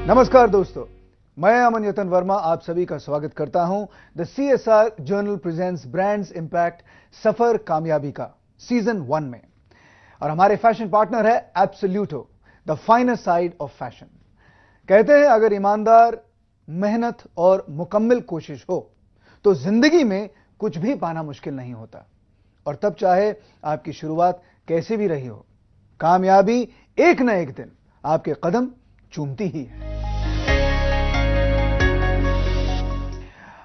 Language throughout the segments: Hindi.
नमस्कार दोस्तों, मैं अमन यतन वर्मा आप सभी का स्वागत करता हूं the CSR journal presents brands impact सफर कामयाबी का सीजन 1 में। और हमारे फैशन पार्टनर है Absoluto, the finer side of fashion. कहते हैं अगर ईमानदार मेहनत और मुकम्मल कोशिश हो तो जिंदगी में कुछ भी पाना मुश्किल नहीं होता। और तब चाहे आपकी शुरुआत कैसे भी रही हो, कामयाबी एक न एक दिन आपके कदम चूमती ही है।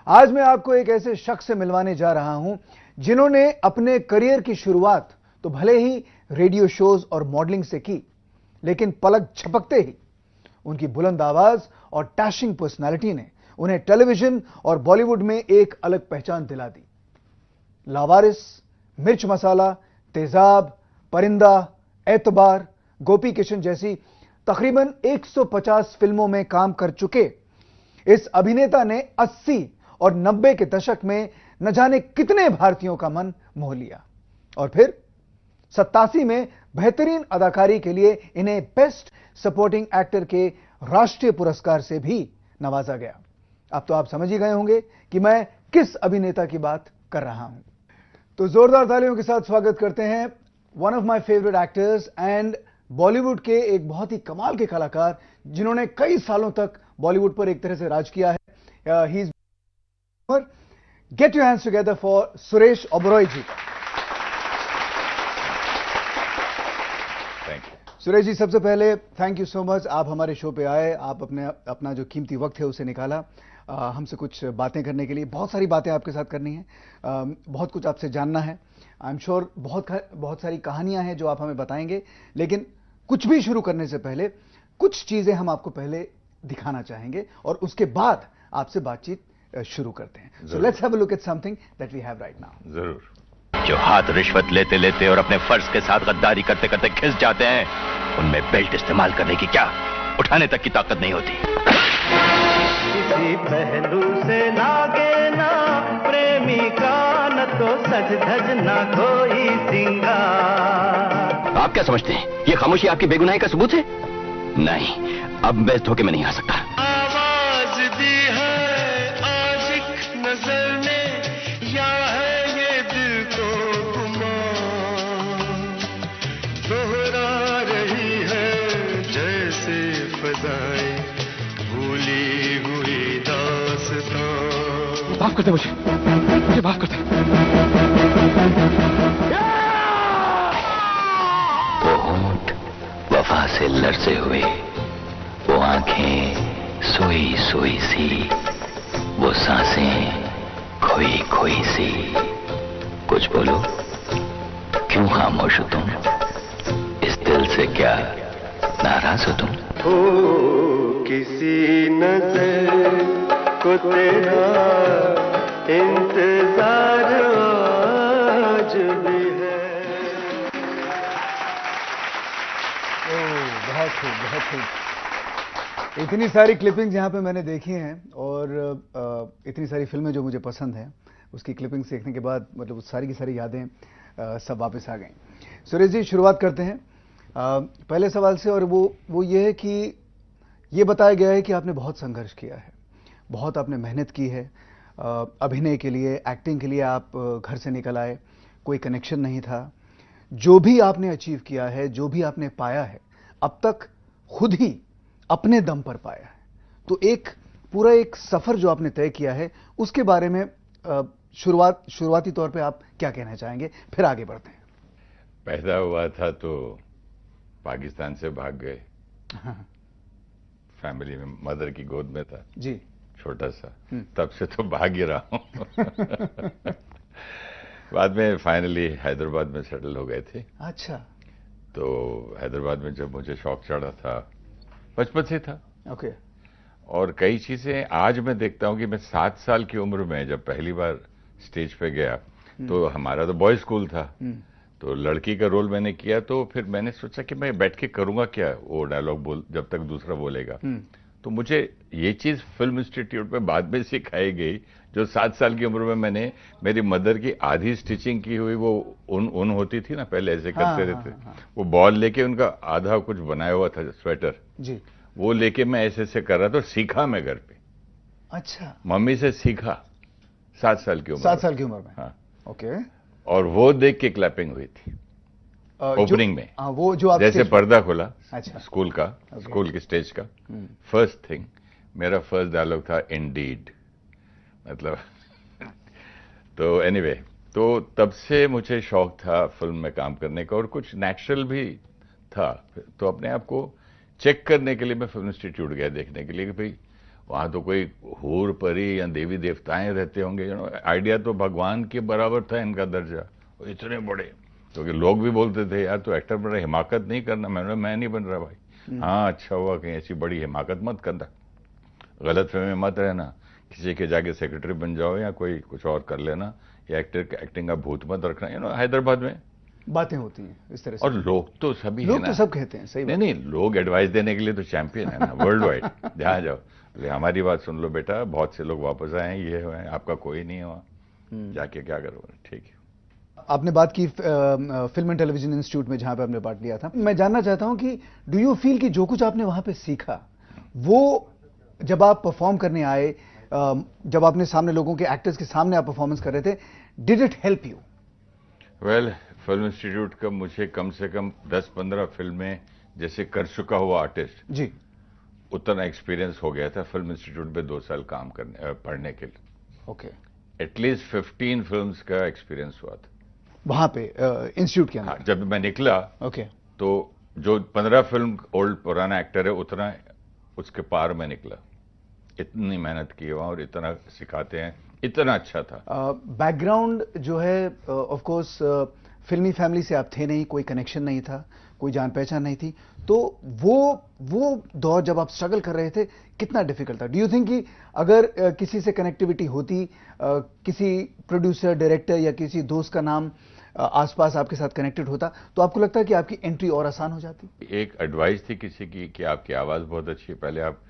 आज मैं आपको एक ऐसे शख्स से मिलवाने जा रहा हूं जिन्होंने अपने करियर की शुरुआत तो भले ही रेडियो शोज और मॉडलिंग से की, लेकिन पलक झपकते ही उनकी बुलंद आवाज और टैशिंग पर्सनालिटी ने उन्हें टेलीविजन और बॉलीवुड में एक अलग पहचान दिला दी। लावारिस, मिर्च मसाला, तेजाब, परिंदा, एतबार, गोपी किशन जैसी तकरीबन 150 फिल्मों में काम कर चुके इस अभिनेता ने 80 और 90 के दशक में न जाने कितने भारतीयों का मन मोह लिया और फिर 87 में बेहतरीन अदाकारी के लिए इन्हें बेस्ट सपोर्टिंग एक्टर के राष्ट्रीय पुरस्कार से भी नवाजा गया। अब तो आप समझ ही गए होंगे कि मैं किस अभिनेता की बात कर रहा हूं। तो जोरदार तालियों के साथ स्वागत करते हैं one of my favourite actors and Bollywood के एक बहुत ही कमाल के कलाकार जिन्होंने कई सालों तक बॉलीवुड पर एक तरह से राज किया है। He is get your hands together for Suresh Oberoi ji. Thank you Suresh ji, सबसे पहले थैंक यू सो मच, आप हमारे शो पे आए, आप अपना जो कीमती वक्त है उसे निकाला हमसे कुछ बातें करने के लिए। बहुत सारी बातें आपके साथ करनी है, बहुत कुछ आपसे जानना है। आई एम श्योर बहुत सारी कहानियां हैं जो आप हमें बताएंगे, लेकिन कुछ भी शुरू करने से पहले कुछ चीजें हम आपको पहले दिखाना चाहेंगे और उसके बाद आपसे बातचीत शुरू करते हैं। So let's have a look at something that we have right now. जरूर। जो हाथ रिश्वत लेते लेते और अपने फर्ज के साथ गद्दारी करते करते खिस जाते हैं, उनमें बेल्ट इस्तेमाल करने की क्या उठाने तक की ताकत नहीं होती। किसी पहलू से लागे ना प्रेमी का, न तो सज धज ना कोई सिंगार। आप क्या समझते हैं ये खामोशी आपकी बेगुनाही का सबूत है? नहीं, अब मैं इस धोखे में नहीं आ सकता। आवाज दी है आशिक नजर ने, या है ये दिल को गुमान, दोहरा रही है जैसे फजाएं भूली हुई दास्तां। माफ करते मुझे माफ करते। वो होंठ वफा से लरसे हुए, वो आंखें सोई सोई सी, वो सांसें खोई खोई सी। कुछ बोलो, क्यों खामोश हो तुम? इस दिल से क्या नाराज हो तुम? हो किसी नजर को तेरा इंतजार आज भी है। बहुत खूब, बहुत खूब। इतनी सारी क्लिपिंग्स यहाँ पे मैंने देखी हैं और इतनी सारी फिल्में जो मुझे पसंद हैं, उसकी क्लिपिंग्स देखने के बाद मतलब सारी की सारी यादें सब वापस आ गई। सुरेश जी, शुरुआत करते हैं पहले सवाल से, और वो ये है कि ये बताया गया है कि आपने बहुत संघर्ष किया है, बहुत आपने मेहनत की है। अभिनय के लिए, एक्टिंग के लिए आप घर से निकल आए, कोई कनेक्शन नहीं था। जो भी आपने अचीव किया है, जो भी आपने पाया है, अब तक खुद ही अपने दम पर पाया है। तो पूरा एक सफर जो आपने तय किया है, उसके बारे में शुरुआती तौर पे आप क्या कहना चाहेंगे, फिर आगे बढ़ते हैं। पैदा हुआ था तो पाकिस्तान से भाग गए। फैमिली में मदर की गोद में था जी, छोटा सा, तब से तो भाग ही रहा हूं। बाद में फाइनली हैदराबाद में सेटल हो गए थे। अच्छा। तो हैदराबाद में जब मुझे शौक चढ़ा था, बचपन से था। ओके। और कई चीजें आज मैं देखता हूं कि मैं 7 साल की उम्र में जब पहली बार स्टेज पे गया, तो हमारा तो बॉय स्कूल था, तो लड़की का रोल मैंने किया। तो फिर मैंने सोचा कि मैं बैठ के करूंगा क्या, वो डायलॉग बोल जब तक दूसरा बोलेगा। तो मुझे ये चीज फिल्म इंस्टीट्यूट में बाद में सिखाई गई, जो 7 साल की उम्र में मैंने मेरी मदर की आधी स्टिचिंग की हुई वो ऊन होती थी ना, पहले ऐसे करते रहते, वो बॉल लेके उनका आधा कुछ बनाया हुआ था स्वेटर, जी, वो लेके मैं ऐसे कर रहा था, सीखा मैं घर पे। अच्छा, मम्मी से सीखा 7 साल की उम्र 7 में। साल की उम्र में। हाँ, ओके। और वो देख के क्लैपिंग हुई थी ओपनिंग में। हाँ, वो जो आप जैसे स्टेज पे- पर्दा खुला अच्छा। स्कूल का, स्कूल की स्टेज का, फर्स्ट थिंग मेरा फर्स्ट डायलॉग था इंडीड, मतलब तो एनीवे, तो तब से मुझे शौक था फिल्म में काम करने का, और कुछ नेचुरल भी था। तो अपने आप को चेक करने के लिए मैं फिल्म इंस्टीट्यूट गया, देखने के लिए कि भाई वहां तो कोई हूर परी या देवी देवताएं रहते होंगे। आइडिया तो भगवान के बराबर था इनका दर्जा, इतने बड़े। क्योंकि लोग भी बोलते थे यार तो एक्टर बन रहा, हिमाकत नहीं करना। मैं नहीं बन रहा भाई। हाँ, अच्छा हुआ कहीं ऐसी बड़ी हिमाकत मत करना, गलत फहमी में मत रहना, किसी के जाके सेक्रेटरी बन जाओ या कोई कुछ और कर लेना, या एक्टिंग का भूत मत रखना। हैदराबाद में बातें होती हैं इस तरह से, और लोग तो सभी लोग है ना, तो सब कहते हैं, सही बात। नहीं, लोग एडवाइस देने के लिए तो चैंपियन है ना वर्ल्ड वाइड। जहाँ जाओ बोले हमारी बात सुन लो बेटा, बहुत से लोग वापस आए हैं, ये हुआ है, आपका कोई नहीं हुआ, जाके क्या करो। ठीक है। आपने बात की फिल्म एंड टेलीविजन इंस्टीट्यूट में जहां पे आपने पार्ट लिया था। मैं जानना चाहता हूं कि डू यू फील कि जो कुछ आपने वहां पे सीखा, वो जब आप परफॉर्म करने आए, जब आपने सामने लोगों के, एक्टर्स के सामने आप परफॉर्मेंस कर रहे थे, did it help you? Well, film institute का मुझे कम से कम 10-15 फिल्में जैसे कर चुका हुआ आर्टिस्ट, जी। उतना एक्सपीरियंस हो गया था फिल्म इंस्टीट्यूट में 2 साल काम करने पढ़ने के लिए। ओके। एटलीस्ट 15 फिल्म्स का एक्सपीरियंस हुआ था वहां पे इंस्टीट्यूट के हाँ, अंदर? जब मैं निकला ओके। तो जो 15 फिल्म ओल्ड पुराना एक्टर है उतना उसके पार में निकला। इतनी मेहनत की वहां और इतना सिखाते हैं, इतना अच्छा था। बैकग्राउंड जो है, ऑफ कोर्स फिल्मी फैमिली से आप थे नहीं, कोई कनेक्शन नहीं था, कोई जान पहचान नहीं थी, तो वो दौर जब आप स्ट्रगल कर रहे थे कितना डिफिकल्ट था? डू यू थिंक कि अगर किसी से कनेक्टिविटी होती, किसी प्रोड्यूसर, डायरेक्टर या किसी दोस्त का नाम आसपास आपके साथ कनेक्टेड होता, तो आपको लगता है कि आपकी एंट्री और आसान हो जाती? एक एडवाइस थी किसी की कि आपकी आवाज बहुत अच्छी है, पहले आप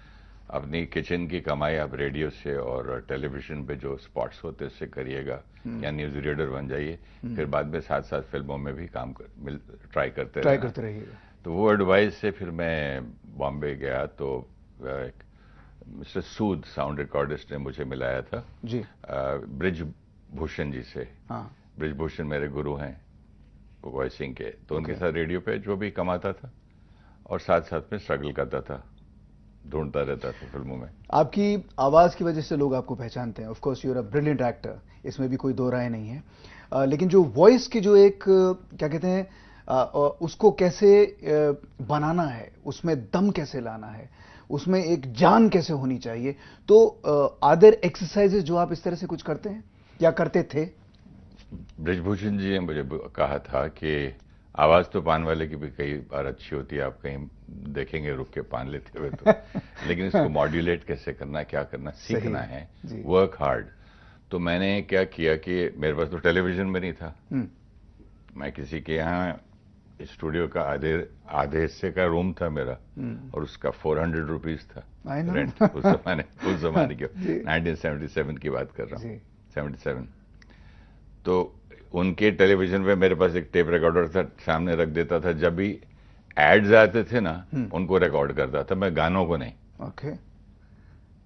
अपनी किचन की कमाई आप रेडियो से और टेलीविजन पे जो स्पॉट्स होते हैं उससे करिएगा, या न्यूज रीडर बन जाइए, फिर बाद में साथ साथ फिल्मों में भी काम ट्राई करते रहिएगा। तो वो एडवाइस से फिर मैं बॉम्बे गया, तो मिस्टर सूद साउंड रिकॉर्डिस्ट ने मुझे मिलाया था जी। ब्रिज भूषण जी से। हाँ। ब्रिज भूषण मेरे गुरु हैं वॉइसिंग के, तो उनके साथ रेडियो पे जो भी कमाता था और साथ साथ में स्ट्रगल करता था, ढूंढता रहता था फिल्मों में। आपकी आवाज की वजह से लोग आपको पहचानते हैं। Of course you are a brilliant actor, इसमें भी कोई दो राय नहीं है। लेकिन जो वॉइस की जो एक क्या कहते हैं, उसको कैसे बनाना है, उसमें दम कैसे लाना है, उसमें एक जान कैसे होनी चाहिए, तो आदर एक्सरसाइजेस जो आप इस तरह से कुछ करते हैं या करते थे? ब्रिजभूषण जी ने मुझे कहा था कि आवाज तो पान वाले की भी कई बार अच्छी होती है, आप कहीं देखेंगे रुक के पान लेते हुए तो लेकिन इसको मॉड्यूलेट कैसे करना, क्या करना, सीखना है, वर्क हार्ड। तो मैंने क्या किया कि मेरे पास तो टेलीविजन में नहीं था, मैं किसी के यहाँ स्टूडियो का आधे हिस्से का रूम था मेरा, और उसका 400 रुपीज था रेंट उस जमाने की 1977 की बात कर रहा हूँ, 77। तो उनके टेलीविजन पे मेरे पास एक टेप रिकॉर्डर था, सामने रख देता था, जब भी एड्स आते थे ना उनको रिकॉर्ड करता था मैं, गानों को नहीं। ओके।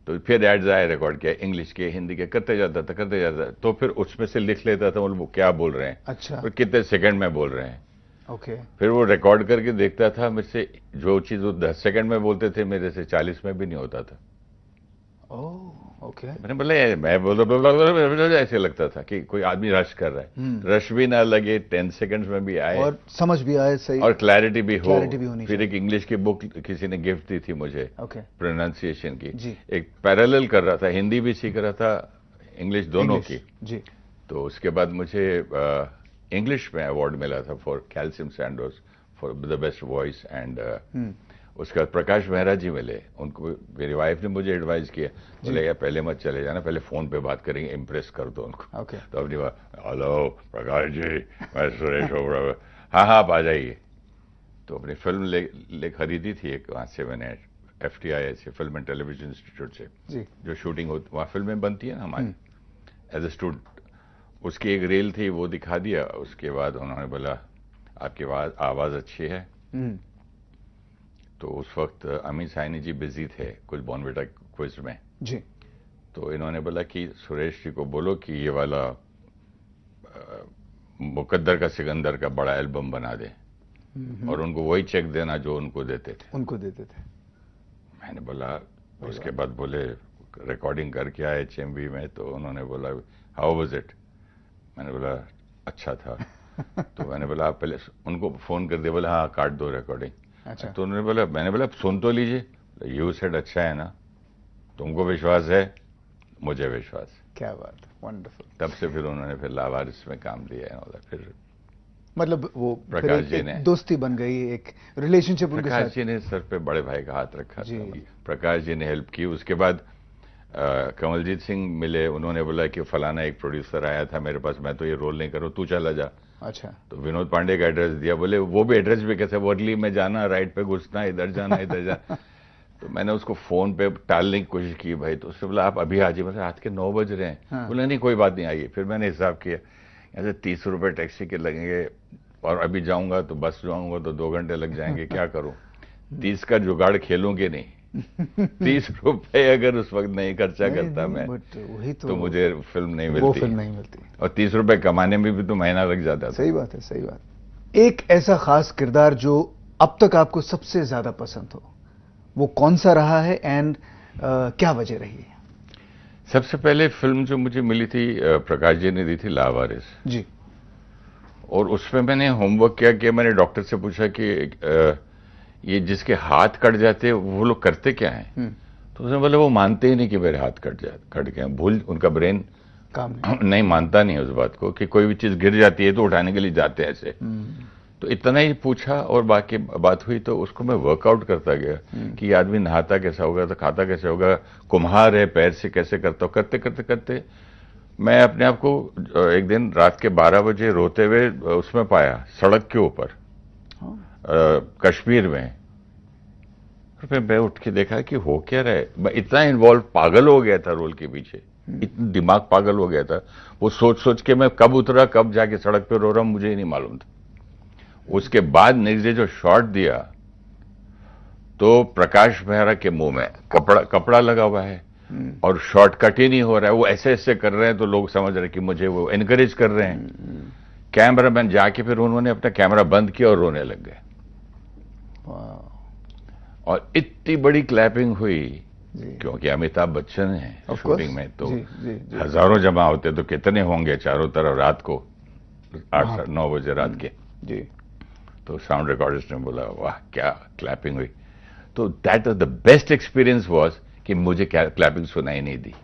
तो फिर एड्स आए, रिकॉर्ड किया, इंग्लिश के, हिंदी के, करते जाता था, तो फिर उसमें से लिख लेता था वो क्या बोल रहे हैं, अच्छा, और कितने सेकंड में बोल रहे हैं। ओके। फिर वो रिकॉर्ड करके देखता था, मेरे से जो चीज वो 10 सेकंड में बोलते थे मेरे से 40 में भी नहीं होता था। ओके। मैंने बोला मैं बोल ऐसे लगता था कि कोई आदमी रश कर रहा है, रश भी ना लगे, 10 सेकंड्स में भी आए और समझ भी आए सही, और क्लैरिटी भी हो। फिर एक इंग्लिश की बुक किसी ने गिफ्ट दी थी मुझे, प्रोनाउंसिएशन की, एक पैरेलल कर रहा था, हिंदी भी सीख रहा था, इंग्लिश दोनों की जी। तो उसके बाद मुझे इंग्लिश में अवार्ड मिला था for calcium Sandoz for the best voice and उसके बाद प्रकाश मेहरा जी मिले, उनको मेरी वाइफ ने मुझे एडवाइस किया, बोले यार पहले मत चले जाना, पहले फोन पे बात करेंगे, इम्प्रेस कर दो उनको। तो अपनी बात, हेलो प्रकाश जी, मैं सुरेश ओबरा, हाँ आप आ जाइए। तो अपनी फिल्म ले खरीदी थी एक, वहाँ से मैंने FTI से, फिल्म एंड टेलीविजन इंस्टीट्यूट से, जो शूटिंग होती वहाँ फिल्में बनती है ना हमारी, एज ए स्टूडेंट, उसकी एक रील थी, वो दिखा दिया। उसके बाद उन्होंने बोला आपकी आवाज अच्छी है, तो उस वक्त अमित साइनी जी बिजी थे कुछ बॉर्नविटा क्विज में जी। तो इन्होंने बोला कि सुरेश जी को बोलो कि ये वाला मुकद्दर का सिकंदर का बड़ा एल्बम बना दे और उनको वही चेक देना जो उनको देते थे। मैंने बोला, उसके बाद बोले रिकॉर्डिंग करके आए HMV में, तो उन्होंने बोला हाउ वाज इट? मैंने बोला अच्छा था। तो मैंने बोला आप पहले उनको फोन कर दिया, बोला हाँ काट दो रिकॉर्डिंग। अच्छा। तो उन्होंने बोला, मैंने बोला सुन तो लीजिए। यू सेड अच्छा है ना, तुमको विश्वास है, मुझे विश्वास है। क्या बात है, वंडरफुल। तब से फिर उन्होंने फिर लावारिस में काम लिया है। फिर मतलब वो प्रकाश जी ने दोस्ती बन गई, एक रिलेशनशिप उनके साथ। प्रकाश जी ने सर पे बड़े भाई का हाथ रखा जी। था। प्रकाश जी ने हेल्प की। उसके बाद कमलजीत सिंह मिले, उन्होंने बोला कि फलाना एक प्रोड्यूसर आया था मेरे पास, मैं तो ये रोल नहीं करूँ, तू चला जा। अच्छा। तो विनोद पांडे का एड्रेस दिया, बोले वो भी एड्रेस भी कैसे, वर्ली में जाना, राइट पे घुसना, इधर जाना इधर जाना। तो मैंने उसको फोन पे टालने की कोशिश की भाई, तो उसने बोला आप अभी आ जाइए, मतलब रात के 9 बज रहे हैं। हाँ। बोला नहीं कोई बात नहीं, आइए। फिर मैंने हिसाब किया, ऐसे 30 रुपए टैक्सी के लगेंगे और अभी जाऊंगा तो बस जाऊंगा तो 2 घंटे लग जाएंगे, क्या करूं? 30 का जुगाड़ खेलूंगी नहीं। 30 रुपए अगर उस वक्त नहीं खर्चा करता मैं, वही तो मुझे फिल्म नहीं मिलती। वो फिल्म नहीं मिलती। और 30 रुपए कमाने में भी तो महीना लग जाता था। सही बात है, सही बात। एक ऐसा खास किरदार जो अब तक आपको सबसे ज्यादा पसंद हो, वो कौन सा रहा है एंड क्या वजह रही है? सबसे पहले फिल्म जो मुझे मिली थी प्रकाश जी ने दी थी लावारिस जी। और उसमें मैंने होमवर्क किया कि मैंने डॉक्टर से पूछा कि ये जिसके हाथ कट जाते हैं वो लोग करते क्या हैं? तो उसने बोला वो मानते ही नहीं कि मेरे हाथ कट गए, भूल, उनका ब्रेन काम नहीं मानता नहीं उस बात को कि कोई भी चीज गिर जाती है तो उठाने के लिए जाते हैं ऐसे। तो इतना ही पूछा और बाकी बात हुई, तो उसको मैं वर्कआउट करता गया कि ये आदमी नहाता कैसा होगा, तो खाता कैसे होगा, कुम्हार है पैर से कैसे करता हो। करते करते करते मैं अपने आप को एक दिन रात के 12 बजे रोते हुए उसमें पाया, सड़क के ऊपर कश्मीर में। फिर मैं उठ के देखा कि हो क्या रहा है। मैं इतना इन्वॉल्व, पागल हो गया था रोल के पीछे, इतना दिमाग पागल हो गया था। वो सोच सोच के मैं कब उतरा कब जाके सड़क पे रो रहा हूं मुझे ही नहीं मालूम था। उसके बाद नेक्स्ट डे जो शॉट दिया तो प्रकाश मेहरा के मुंह में कपड़ा लगा हुआ है और शॉट कट ही नहीं हो रहा है, वो ऐसे ऐसे कर रहे हैं तो लोग समझ रहे हैं कि मुझे वो एनकरेज कर रहे हैं। कैमरामैन जाके फिर उन्होंने अपना कैमरा बंद किया और रोने लग गए और इतनी बड़ी क्लैपिंग हुई क्योंकि अमिताभ बच्चन है शूटिंग में, तो हजारों जमा होते तो कितने होंगे चारों तरफ रात को 8-9 बजे रात के जी। तो साउंड रिकॉर्डिस्ट ने बोला वाह क्या क्लैपिंग हुई। तो that was the best experience was कि मुझे क्लैपिंग सुनाई नहीं दी,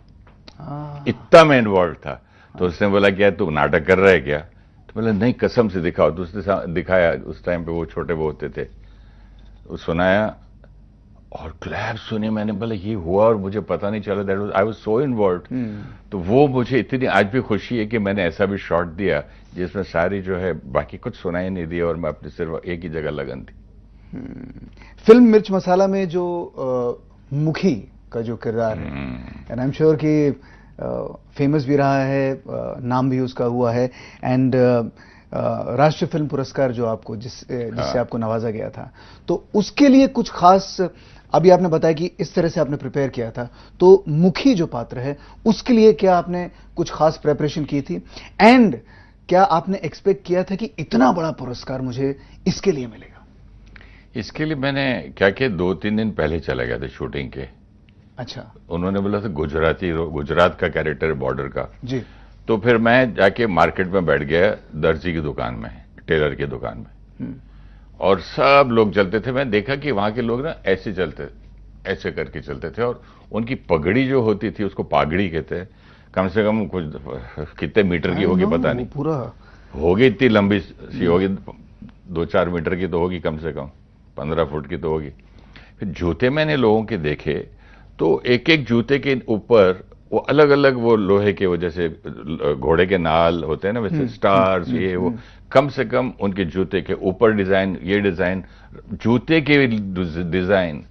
इतना मैं इन्वॉल्व था। तो उसने बोला क्या तू नाटक कर रहा है क्या? तो बोला नहीं कसम से दिखाओ। तो उसने दिखाया, उस टाइम पे वो छोटे वो होते थे, वो सुनाया और क्लैप सुने। मैंने बोला ये हुआ और मुझे पता नहीं चला, that was I was so involved. तो वो मुझे इतनी आज भी खुशी है कि मैंने ऐसा भी शॉट दिया जिसमें सारी जो है बाकी कुछ सुनाई नहीं दिया और मैं अपनी सिर्फ एक ही जगह लगन थी। फिल्म मिर्च मसाला में जो मुखी का जो किरदार है, एंड आई एम श्योर कि फेमस भी रहा है, नाम भी उसका हुआ है, एंड राष्ट्रीय फिल्म पुरस्कार जो आपको जिससे आपको नवाजा गया था, तो उसके लिए कुछ खास, अभी आपने बताया कि इस तरह से आपने प्रिपेयर किया था, तो मुखी जो पात्र है उसके लिए क्या आपने कुछ खास प्रेपरेशन की थी? एंड क्या आपने एक्सपेक्ट किया था कि इतना बड़ा पुरस्कार मुझे इसके लिए मिलेगा? इसके लिए मैंने क्या किया, 2-3 दिन पहले चला गया था शूटिंग के। अच्छा। उन्होंने बोला था गुजरात का कैरेक्टर बॉर्डर का जी। तो फिर मैं जाके मार्केट में बैठ गया दर्जी की दुकान में, टेलर की दुकान में, और सब लोग चलते थे। मैं देखा कि वहां के लोग ना ऐसे चलते, ऐसे करके चलते थे और उनकी पगड़ी जो होती थी उसको पागड़ी कहते हैं, कम से कम कुछ कितने मीटर की होगी पता नहीं, पूरा होगी इतनी लंबी सी होगी, 2-4 मीटर की तो होगी, कम से कम 15 फुट की तो होगी। फिर जूते मैंने लोगों के देखे तो एक एक जूते के ऊपर वो अलग अलग वो लोहे के, वो जैसे घोड़े के नाल होते हैं ना वैसे स्टार्स, ये वो, कम से कम उनके जूते के ऊपर डिजाइन, ये डिजाइन, जूते के डिजाइन,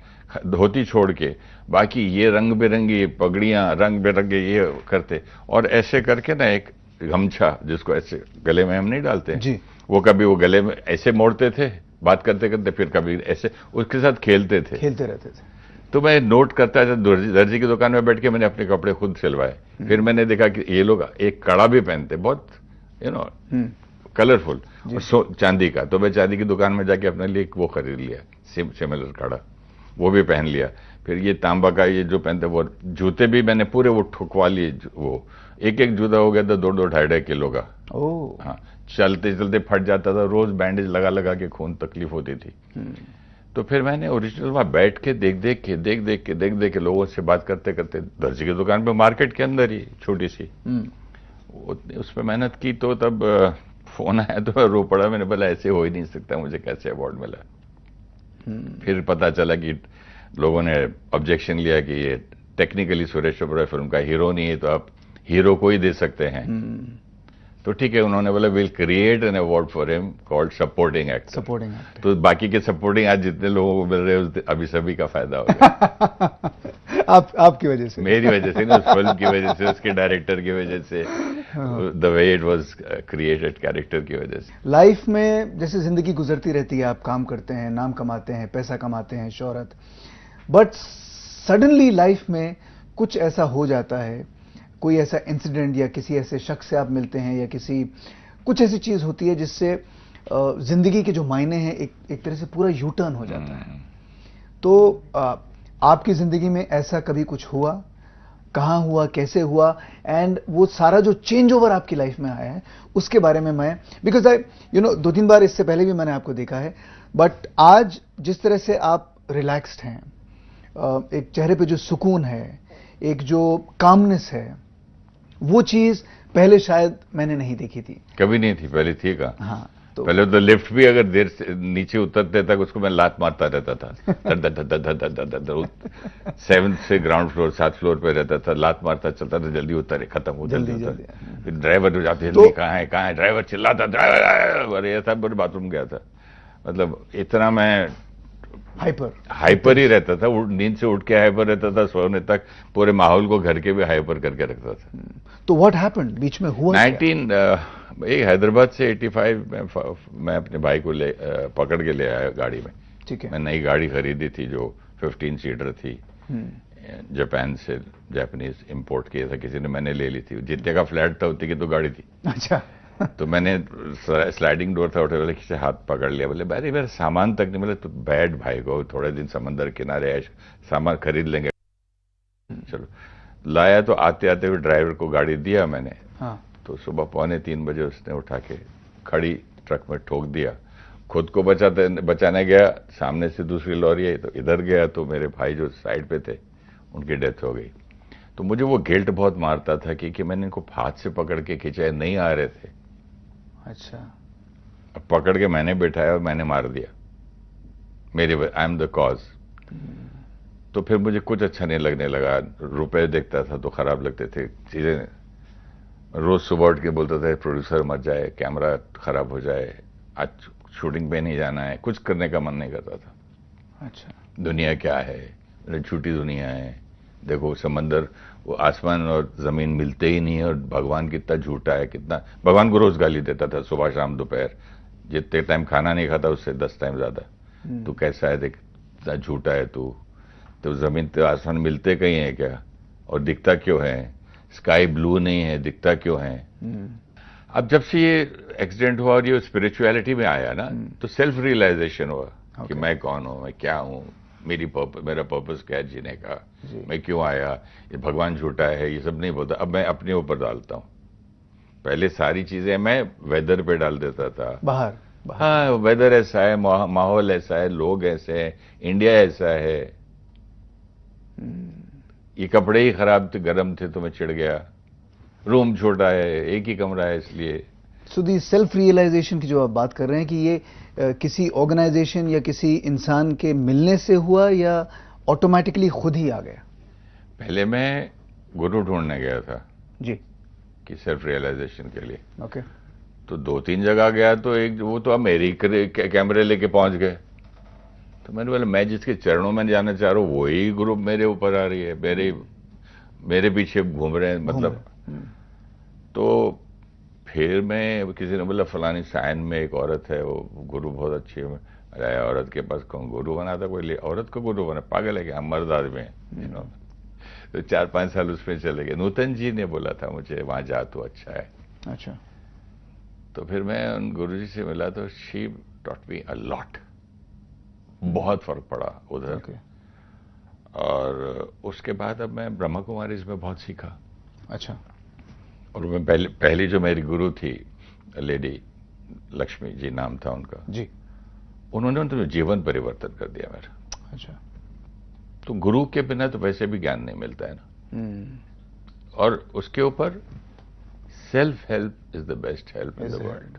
धोती छोड़ के बाकी ये रंग बिरंगी पगड़ियां, रंग बिरंगे ये करते, और ऐसे करके ना एक गमछा जिसको ऐसे गले में हम नहीं डालते जी, वो कभी वो गले में ऐसे मोड़ते थे बात करते करते फिर कभी ऐसे उसके साथ खेलते थे, खेलते रहते थे। तो मैं नोट करता था, दर्जी की दुकान में बैठ के मैंने अपने कपड़े खुद सिलवाए। फिर मैंने देखा कि ये लोग एक कड़ा भी पहनते, बहुत कलरफुल, चांदी का। तो मैं चांदी की दुकान में जाके अपने लिए वो खरीद लिया, सिमिलर कड़ा, वो भी पहन लिया। फिर ये तांबा का ये जो पहनते, वो जूते भी मैंने पूरे वो ठुकवा लिए, वो एक एक जूता हो गया था 2-2 2.5 किलो का। हाँ, चलते चलते फट जाता था, रोज बैंडेज लगा लगा के खून तकलीफ होती थी। तो फिर मैंने ओरिजिनल वहां बैठ के देख देख के लोगों से बात करते करते, दर्जी की दुकान पे मार्केट के अंदर ही छोटी सी, उस पर मेहनत की। तो तब फोन आया तो मैं रो पड़ा, मैंने बोला ऐसे हो ही नहीं सकता, मुझे कैसे अवार्ड मिला। फिर पता चला कि लोगों ने ऑब्जेक्शन लिया कि ये टेक्निकली सुरेश ओबेरॉय फिल्म का हीरो नहीं है, तो आप हीरो को ही दे सकते हैं। तो ठीक है, उन्होंने बोला will create an award for him called supporting actor. तो बाकी के सपोर्टिंग आज जितने लोगों को मिल रहे हैं अभी सभी का फायदा हो गया। आपकी वजह से, मेरी वजह से, ना उस फिल्म की वजह से, उसके डायरेक्टर की वजह से, the way it was created, character की वजह से। लाइफ में जैसे जिंदगी गुजरती रहती है, आप काम करते हैं, नाम कमाते हैं, पैसा कमाते हैं, शोहरत, बट सडनली लाइफ में कुछ ऐसा हो जाता है, कोई ऐसा इंसिडेंट या किसी ऐसे शख्स से आप मिलते हैं, या कुछ ऐसी चीज होती है जिससे जिंदगी के जो मायने हैं एक तरह से पूरा यू टर्न हो जाता है। तो आपकी जिंदगी में ऐसा कभी कुछ हुआ? कहाँ हुआ, कैसे हुआ, एंड वो सारा जो चेंज ओवर आपकी लाइफ में आया है उसके बारे में मैं, बिकॉज आई 2-3 बार इससे पहले भी मैंने आपको देखा है, बट आज जिस तरह से आप रिलैक्स्ड हैं, एक चेहरे पे जो सुकून है, एक जो कामनेस है, वो चीज पहले शायद मैंने नहीं देखी थी। कभी नहीं थी, पहले थी का। हाँ, तो पहले तो लिफ्ट भी अगर देर से नीचे उतरते तक उसको मैं लात मारता रहता था। 7th से ग्राउंड फ्लोर 7 फ्लोर पे रहता था, लात मारता चलता था, जल्दी उतरे, खत्म हो जल्दी उतर। फिर ड्राइवर हो जाते, जल्दी कहाँ है, ड्राइवर चिल्लाता, ड्राइवर, अरे ऐसा बाथरूम गया था। मतलब इतना मैं हाइपर ही रहता था, नींद से उठ के हाइपर रहता था, सोने तक पूरे माहौल को घर के भी हाइपर करके रखता था। तो व्हाट हैपेंड, बीच में हुआ? एक हैदराबाद से 85 में मैं अपने भाई को पकड़ के ले आया गाड़ी में। ठीक है। मैं नई गाड़ी खरीदी थी जो 15 सीटर थी, जापान से, जापानीज इंपोर्ट किया था किसी ने, मैंने ले ली थी। जितने का फ्लैट था उतनी की तो गाड़ी थी। अच्छा। तो मैंने स्लाइडिंग डोर था, उठे वाले किसी हाथ पकड़ लिया, बोले भाई मेरा सामान तक नहीं, बोले तो बैठ भाई को, थोड़े दिन समंदर किनारे है, सामान खरीद लेंगे। चलो लाया, तो आते आते हुए ड्राइवर को गाड़ी दिया मैंने। हाँ। तो सुबह 2:45 बजे उसने उठा के खड़ी ट्रक में ठोक दिया। खुद को बचाने गया, सामने से दूसरी लॉरी आई तो इधर गया, तो मेरे भाई जो साइड पे थे उनकी डेथ हो गई। तो मुझे वो गिल्ट बहुत मारता था कि मैंने इनको हाथ से पकड़ के खींचा, नहीं आ रहे थे। अच्छा। अब पकड़ के मैंने बैठाया और मैंने मार दिया, मेरे आई एम द कॉज। तो फिर मुझे कुछ अच्छा नहीं लगने लगा। रुपए देखता था तो खराब लगते थे चीजें। रोज सुबह उठ के बोलता था प्रोड्यूसर मर जाए, कैमरा खराब हो जाए, आज शूटिंग पे नहीं जाना है, कुछ करने का मन नहीं करता था। अच्छा। दुनिया क्या है, झूठी दुनिया है, देखो समंदर, वो आसमान और जमीन मिलते ही नहीं है, और भगवान कितना झूठा है, कितना भगवान को रोज गाली देता था, सुबह शाम दोपहर, जितने टाइम खाना नहीं खाता उससे 10 टाइम ज्यादा। तू कैसा है, देख कितना झूठा है तू, तो जमीन तो आसमान मिलते कहीं है क्या, और दिखता क्यों है, स्काई ब्लू नहीं है, दिखता क्यों है। अब जब से ये एक्सीडेंट हुआ और ये स्पिरिचुअलिटी में आया ना, तो सेल्फ रियलाइजेशन हुआ कि मैं कौन हूं, मैं क्या हूं, मेरा पर्पस क्या है जीने का, मैं क्यों आया, ये भगवान झूठा है, ये सब नहीं बोलता। अब मैं अपने ऊपर डालता हूं। पहले सारी चीजें मैं वेदर पे डाल देता था, बाहर। हाँ वेदर ऐसा है, माहौल ऐसा है, लोग ऐसे हैं, इंडिया ऐसा है, ये कपड़े ही खराब थे, गर्म थे तो मैं चिढ़ गया, रूम छोटा है, एक ही कमरा है इसलिए। सो दी सेल्फ रियलाइजेशन की जो आप बात कर रहे हैं कि ये किसी ऑर्गेनाइजेशन या किसी इंसान के मिलने से हुआ या ऑटोमेटिकली खुद ही आ गया? पहले मैं गुरु ढूंढने गया था जी, कि सेल्फ रियलाइजेशन के लिए। ओके। तो 2-3 जगह गया, तो एक वो तो अमेरिकी कैमरे लेके पहुंच गए। तो मैंने बोला मैं जिसके चरणों में जाना चाह रहा हूँ वही ग्रुप मेरे ऊपर आ रही है, मेरे पीछे घूम रहे हैं, मतलब। तो फिर मैं, किसी ने बोला फलानी साइन में एक औरत है, वो गुरु बहुत अच्छी है, अरे औरत के पास कौन गुरु बना था, कोई औरत को गुरु बना, पागल है क्या, हम मर्द आदमी हैं। तो 4-5 साल उसमें चले गए। नूतन जी ने बोला था मुझे वहां जा तो अच्छा है। अच्छा। तो फिर मैं उन गुरुजी से मिला तो she taught me a lot, बहुत फर्क पड़ा उधर। Okay. और उसके बाद अब मैं ब्रह्मा कुमारीज में बहुत सीखा। अच्छा। और मैं पहली जो मेरी गुरु थी लेडी लक्ष्मी जी नाम था उनका जी। उन्होंने तो जीवन परिवर्तन कर दिया मेरा। अच्छा। तो गुरु के बिना तो वैसे भी ज्ञान नहीं मिलता है ना। और उसके ऊपर self help is the best help in the world.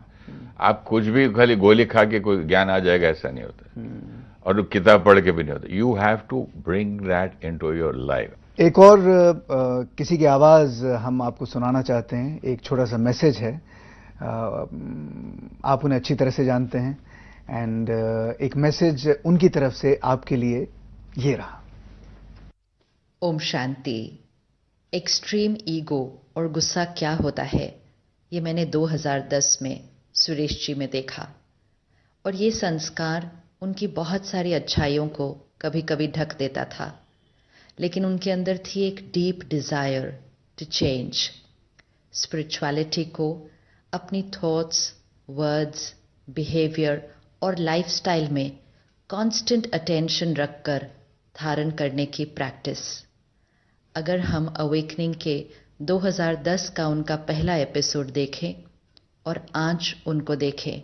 आप कुछ भी खाली गोली खा के कोई ज्ञान आ जाएगा ऐसा नहीं होता, और किताब पढ़ के भी नहीं होता। You have to bring that into your life. एक और किसी की आवाज हम आपको सुनाना चाहते हैं, एक छोटा सा मैसेज है। आप उन्हें अच्छी तरह से जानते हैं, एंड एक मैसेज उनकी तरफ से आपके लिए ये रहा। ओम शांति। एक्सट्रीम ईगो और गुस्सा क्या होता है, ये मैंने 2010 में सुरेश जी में देखा। और ये संस्कार उनकी बहुत सारी अच्छाइयों को कभी कभी ढक देता था, लेकिन उनके अंदर थी एक deep desire to change. Spirituality को अपनी थॉट्स, वर्ड्स, बिहेवियर और लाइफस्टाइल में कांस्टेंट अटेंशन रखकर धारण करने की प्रैक्टिस। अगर हम अवेकनिंग के 2010 का उनका पहला एपिसोड देखें और आज उनको देखें,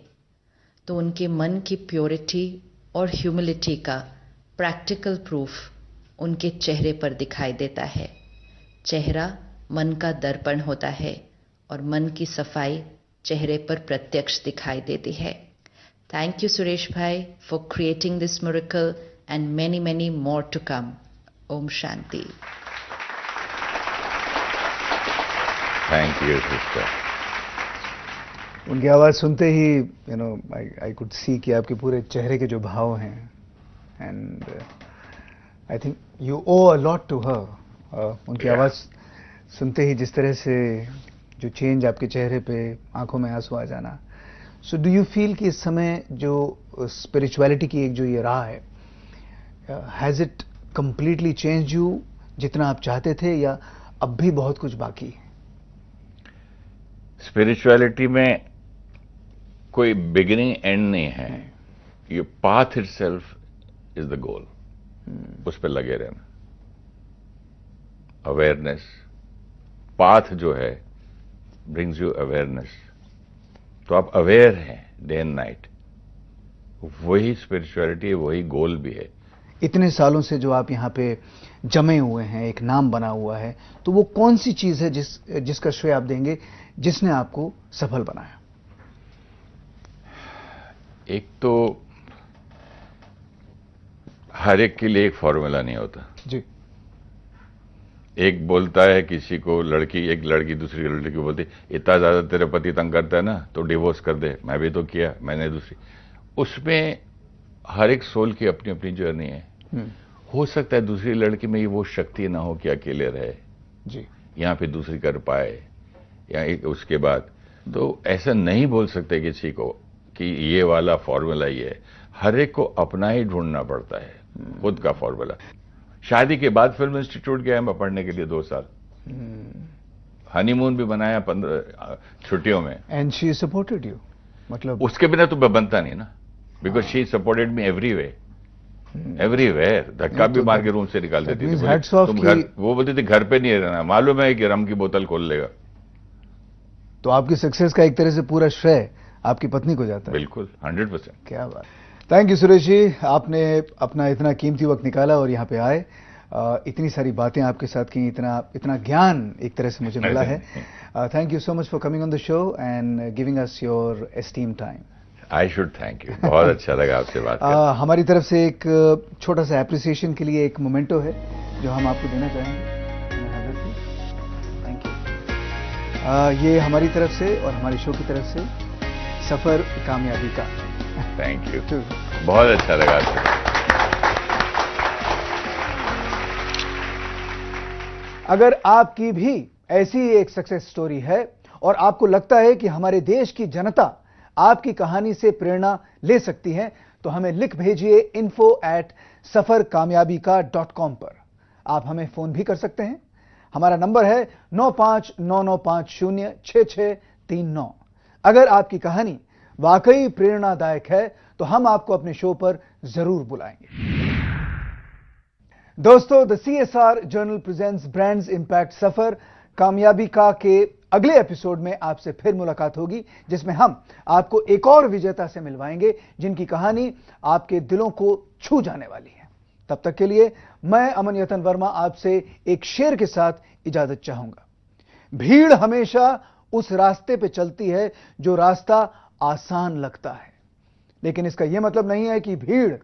तो उनके मन की प्योरिटी और ह्यूमिलिटी का प्रैक्टिकल प्रूफ उनके चेहरे पर दिखाई देता है। चेहरा मन का दर्पण होता है और मन की सफाई चेहरे पर प्रत्यक्ष दिखाई देती है। Thank you Suresh bhai for creating this miracle and many many more to come. ओम शांति। Thank you sister. उनकी आवाज सुनते ही आई कुड सी कि आपके पूरे चेहरे के जो भाव हैं, and I think you owe a lot to her. उनकी आवाज सुनते ही जिस तरह से जो चेंज आपके चेहरे पे, आंखों में आंसू आ जाना। सो डू यू फील कि इस समय जो स्पिरिचुअलिटी की एक जो ये राह है, has it completely change you जितना आप चाहते थे, या अब भी बहुत कुछ बाकी है? स्पिरिचुअलिटी में कोई बिगिनिंग एंड नहीं है। ये path itself is the goal. उस पर लगे रहना। अवेयरनेस, पाथ जो है ब्रिंग्स यू अवेयरनेस। तो आप अवेयर हैं डे एंड नाइट, वही स्पिरिचुअलिटी, वही गोल भी है। इतने सालों से जो आप यहाँ पे जमे हुए हैं, एक नाम बना हुआ है, तो वो कौन सी चीज है जिसका श्रेय आप देंगे, जिसने आपको सफल बनाया? एक तो हर एक के लिए एक फॉर्मूला नहीं होता जी। एक बोलता है किसी को, एक लड़की दूसरी लड़की को बोलती, इतना ज्यादा तेरे पति तंग करता है ना तो डिवोर्स कर दे। मैं भी तो किया, मैंने दूसरी। उसमें हर एक सोल की अपनी अपनी जर्नी है। हो सकता है दूसरी लड़की में ये वो शक्ति ना हो कि अकेले रहे जी, यहाँ पे दूसरी कर पाए, या एक उसके बाद। तो ऐसा नहीं बोल सकते किसी को कि ये वाला फॉर्मूला ही है। हर एक को अपना ही ढूंढना पड़ता है, खुद का फॉर्मूला। शादी के बाद फिल्म इंस्टीट्यूट गया मैं पढ़ने के लिए 2 साल। हनीमून भी बनाया 15 छुट्टियों में। And she supported you? मतलब उसके बिना तो मैं बनता नहीं ना, because she supported me everywhere. धक्का भी मार के रूम से निकाल देती थी। तुम घर, वो बोलती थी घर पे नहीं रहना, मालूम है कि रम की बोतल खोल लेगा। तो आपकी सक्सेस का एक तरह से पूरा श्रेय आपकी पत्नी को जाता है? बिल्कुल, 100%। क्या बात। थैंक यू सुरेश जी, आपने अपना इतना कीमती वक्त निकाला और यहाँ पे आए, इतनी सारी बातें आपके साथ की, इतना ज्ञान एक तरह से मुझे मिला है। Thank you so much for coming on the show and giving us your esteem time. I should thank you, बहुत अच्छा लगा आपसे बात करके। हमारी तरफ से एक छोटा सा एप्रिसिएशन के लिए एक मोमेंटो है जो हम आपको देना चाहेंगे। Thank you. ये हमारी तरफ से और हमारे शो की तरफ से सफर कामयाबी का। थैंक यू, बहुत अच्छा लगा आपसे। अगर आपकी भी ऐसी एक सक्सेस स्टोरी है और आपको लगता है कि हमारे देश की जनता आपकी कहानी से प्रेरणा ले सकती है, तो हमें लिख भेजिए info@safarkamyabi.com पर। आप हमें फोन भी कर सकते हैं। हमारा नंबर है 9599506639। अगर आपकी कहानी वाकई प्रेरणादायक है तो हम आपको अपने शो पर जरूर बुलाएंगे। दोस्तों, the CSR journal presents brands impact सफर कामयाबी का के अगले एपिसोड में आपसे फिर मुलाकात होगी, जिसमें हम आपको एक और विजेता से मिलवाएंगे जिनकी कहानी आपके दिलों को छू जाने वाली है। तब तक के लिए मैं अमन यतन वर्मा आपसे एक शेर के साथ इजाजत चाहूंगा। भीड़ हमेशा उस रास्ते पे चलती है जो रास्ता आसान लगता है, लेकिन इसका यह मतलब नहीं है कि भीड़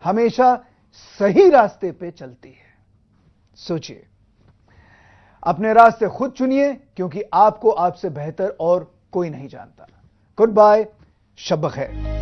हमेशा सही रास्ते पे चलती है। सोचिए, अपने रास्ते खुद चुनिए, क्योंकि आपको आपसे बेहतर और कोई नहीं जानता। गुड बाय, शब बखैर।